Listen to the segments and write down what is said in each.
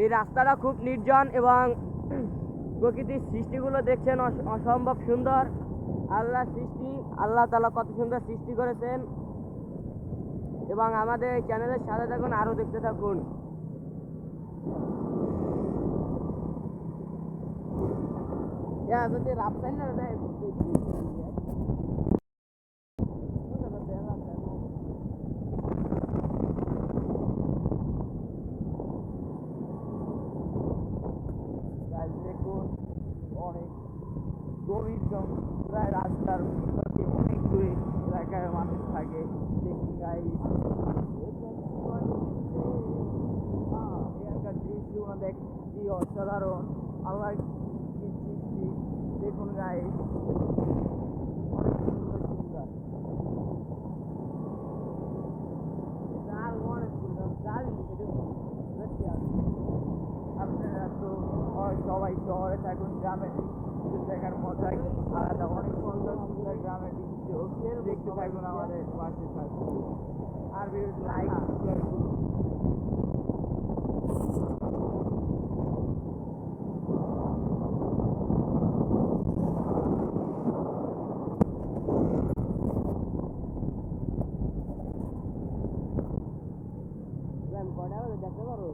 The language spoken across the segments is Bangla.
এই রাস্তাটা খুব নির্জন এবং প্রকৃতির সৃষ্টিগুলো দেখছেন অসম্ভব সুন্দর। আল্লাহ সৃষ্টি, আল্লাহ তাআলা কত সুন্দর সৃষ্টি করেছেন। এবং আমাদের এই চ্যানেলের সাথে থাকুন, আরও দেখতে থাকুন। যদি রাস্তায় না দেয় দেখুন অনেক গভীর প্রায় রাস্তার থেকে অনেক দূরে এলাকার মানুষ থাকে। দেখুন গাইস, এখানকার দৃশ্যগুলো দেখছি অসাধারণ। আল্লাহ কি সৃষ্টি দেখুন গাইস, অনেক সুন্দর সুন্দর। আপনারা তো সবাই শহরে থাকুন, গ্রামের দৃশ্য দেখার মজাই আলাদা। অনেক সুন্দর সুন্দর গ্রামের দৃশ্য দেখতে থাকুন, আমাদের পাশে থাকুন আর ভিডিওটি লাইক শেয়ার করুন। দেখতে পারো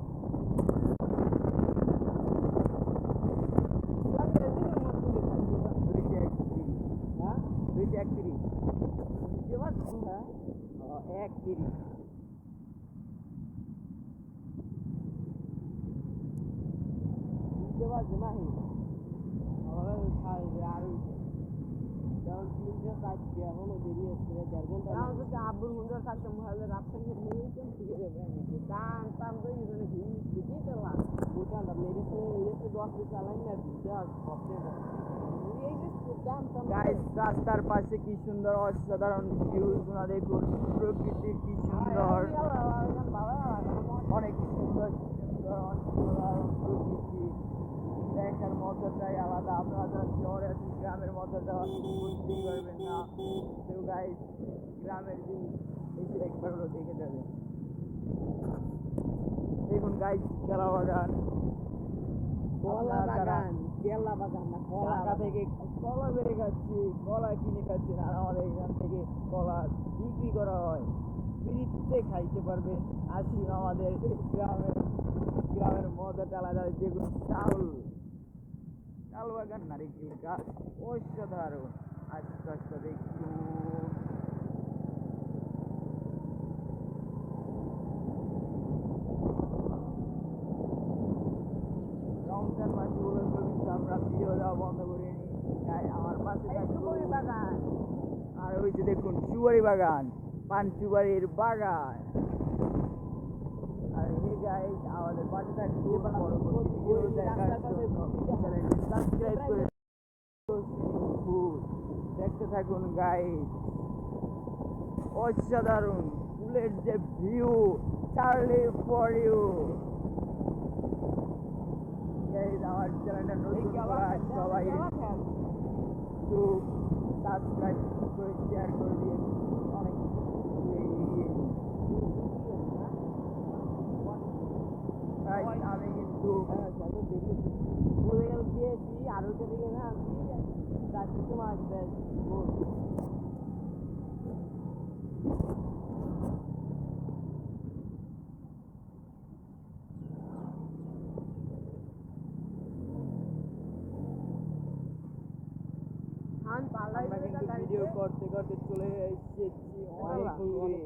আব্বুর হুন্ডার থাকতে মহিলা রাস্তা নিয়ে টান টান করে কি পেলাম দোকানটা মেরেছে এসে 10 চালাই না রাস্তার পাশে কি সুন্দর অসাধারণ ভিউগুলো দেখুন, প্রকৃতি কি সুন্দর, অনেক সুন্দর সুন্দর অসাধারণ প্রকৃতি দেখার মজাটাই আলাদা। আপনারা যারা শহরে আছেন গ্রামের মজাটা বুঝতেই পারবেন না। তো গাইস, গ্রামের জিনিস এসে একবার হলো দেখে যাবে। দেখুন গাইস, কেলা বাগান, ঢাকা থেকে কলা বেড়ে খাচ্ছি, কলা কিনে খাচ্ছেন আর আমাদের এখান থেকে কলা বিক্রি করা হয়, ফ্রিতে খাইতে পারবেন। আসুন আমাদের গ্রামের মজাটা আলাদা। যেগুলো চাল বাগান, নারিকেল গাছ অসাধারণ। আস্তে আস্তে দেখুন রমজান মাসগুলো কিন্তু আমরা ভিডিও দেওয়া বন্ধ করিনি। তাই আমার পাশে সুপারি বাগান, আর ওই যে দেখুন সুপারি বাগান, পান সুপারির বাগান। আর হে গাইস, আমাদের পাশে থাকুন, পরবর্তী ভিডিও দেখার জন্য চ্যানেলটি সাবস্ক্রাইব করে দেখতে থাকুন গাইস। অসাধারণ ফুলের যে view, Charlie for you guys. আমার চ্যানেলটা নতুন করা, সবাই একটু সাবস্ক্রাইব করে শেয়ার করে দিন। অনেক আমি কিন্তু গিয়েছি আর ওইটা দিকে না মাছ দেয় ভিডিও করতে করতে চলে এসেছি অনেক দূরে।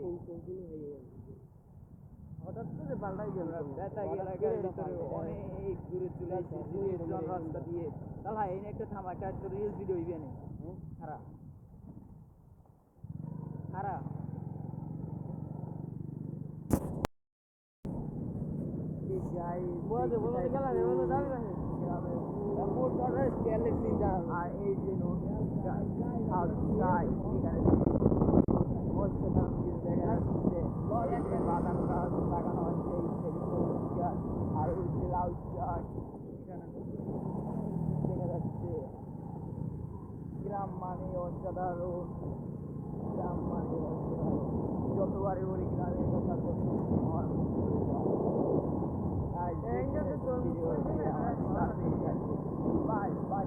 হঠাৎ করে পাল্টাই গেল, এলাকার ভিতরে অনেক দূরে চলে এসেছি রাস্তা দিয়ে। তাহলে এই একটা থামা একটা রিলস ভিডিও হইবে না খারাপ খারাপ আর এই যে বাদাম গাছ লাগানো হচ্ছে, আর ওই যে লাউ চাষ এখানে দেখা যাচ্ছে। গ্রাম মানে অসাধারণ, গ্রাম মানে অসাধারণ। যতবারই বলি গ্রামের কথা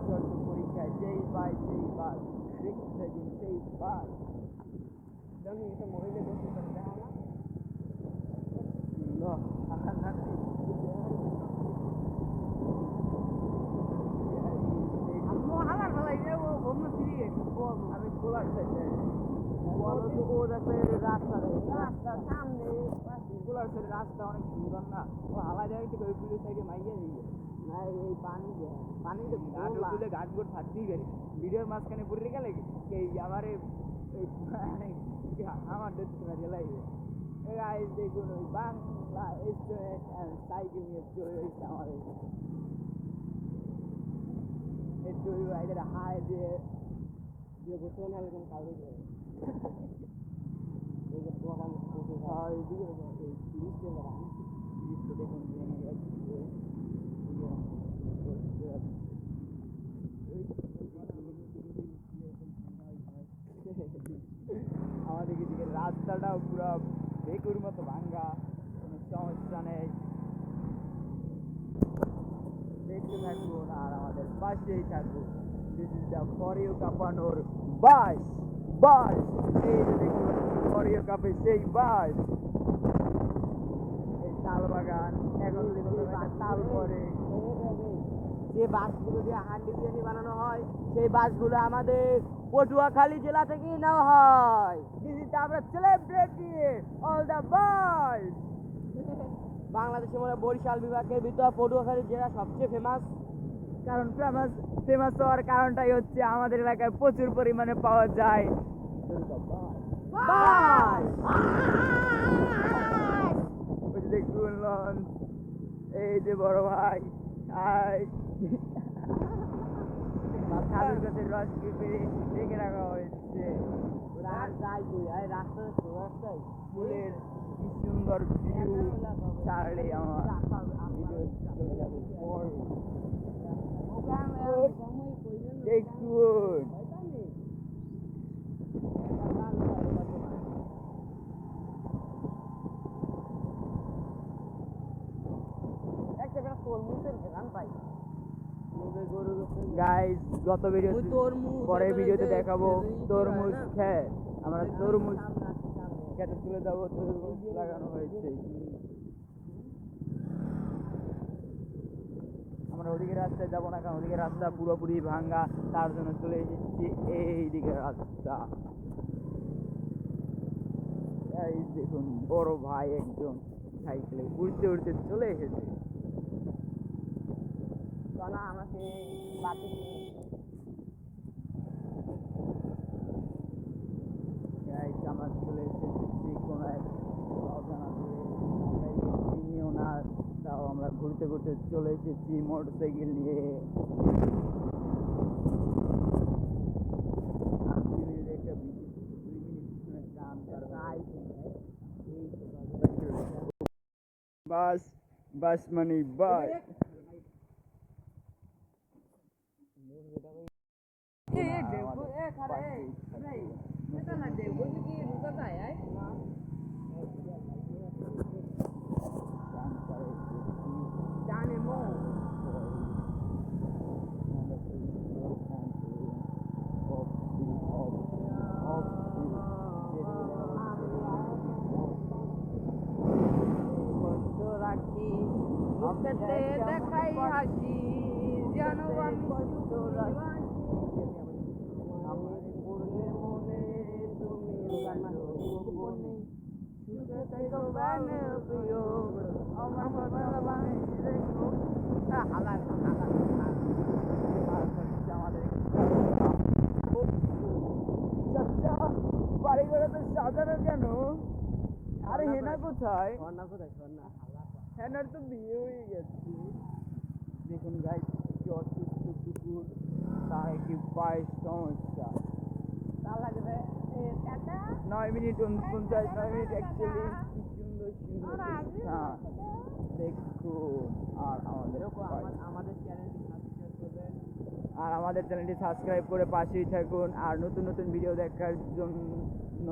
চর্চা পরীক্ষায় যেই পায় সেই বাস, দেখতে থাকুন সেই বাস। জানি এটা মহিলা দেখতে পারে দেখো না আম্মু হালার ভালাই রে ও ঘুম ফিরে গেছে আমি খোলার সাইডে ও দেখবে রাস্তা সামনে খোলার সাইডে রাস্তা অনেক সুন্দর না, ও হালা যায় থেকে ওই পুলিশ সাইডে মাইয়া দিয়ে না এই পানিতে তুলে ঘাট বোট থাকতেই পারি ভিডিওর মাঝখানে পড়ে গেলে এই আমার আমার দেখতে পারি লাগবে দেখুন ওই বাংলা স্টুডেন্ট সাইকেল নিয়ে চলে এসেছে আমাদের একটু এটা হাই দিয়ে যে গোসল না এরকম কাউরে করে এই যে প্রোগ্রাম করতে হয় দিকে এই তিরিশটা দেখুন ভেঙে যাচ্ছে আমাদের দিকে রাস্তাটাও পুরো বেকুর মতো ভাঙ্গা, কোনো সমস্যা নেই। দেখতে থাকুন আর আমাদের পাশেই থাকুন। দিস ইজ দ্য ফরিও কাপানোর বাস বাস, এই যে দেখুন ফরিও কাপে সেই বাস, এই তাল বাগান এখন তাল পরে যে বাসগুলো দিয়ে হান্ডি বিরিয়ানি বানানো হয় সেই বাসগুলো আমাদের পটুয়াখালী জেলা থেকেই নেওয়া হয়। দিস ইজ আমরা সেলিব্রিটি অল দ্য বাস। বাংলাদেশের মধ্যে বরিশাল বিভাগের ভিতর পটুয়াখালী জেলা সবচেয়ে ফেমাস। কারণ ফেমাস হওয়ার কারণটাই হচ্ছে আমাদের এলাকায় প্রচুর পরিমাণে পাওয়া যায় বাস। ওই যে দেখুন লঞ্চ, এই যে বড় ভাই সাধুর কাছে রস পেয়ে রেখে রাখা হয়েছে। ফুলের কি সুন্দর ভিউ ছাড়লে আমার ভিডিও চলে যাবে পরে। দেখুন গাইস, গত ভিডিও পরের ভিডিওতে দেখাবো তরমুজ খেয়ে আমরা তরমুজ খেতে তুলে যাবো। তরমুজ লাগানো হয়েছে, আমরা ওদিকে রাস্তায় যাবো না, কারণ ওদিকে রাস্তা পুরোপুরি ভাঙ্গা, তার জন্য চলে এসেছি এই দিকে রাস্তা। এই দেখুন বড় ভাই একজন সাইকেলে উড়তে উড়তে চলে এসেছে। আমাকে বাতি আমরা চলে এসেছি কোনো এক অজানা চিনিও না, তাও আমরা ঘুরতে ঘুরতে চলে এসেছি মোটর সাইকেল নিয়ে। বাস বাস মানে বাস। দেখাই হাসি যেন বাড়ি ঘরে তো সাজানো কেন? আরে হেনা কোথায়? হেনার তো বিয়ে হয়ে গেছে। দেখুন গাইস, কি অসুস্থ কুকুর, তার কি পায়ের সমস্যা। 9 মিনিট 49, 9 মিনিট অ্যাকচুয়ালি কি সুন্দর সুন্দর দেখুন। আর আমাদের চ্যানেলটি সাবস্ক্রাইব করে পাশেই থাকুন। আর নতুন নতুন ভিডিও দেখার জন্য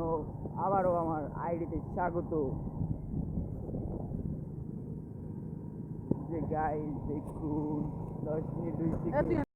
আবারও আমার আইডিতে স্বাগত। যে গাইস দেখুন 10 মিনিট 2 সেকেন্ড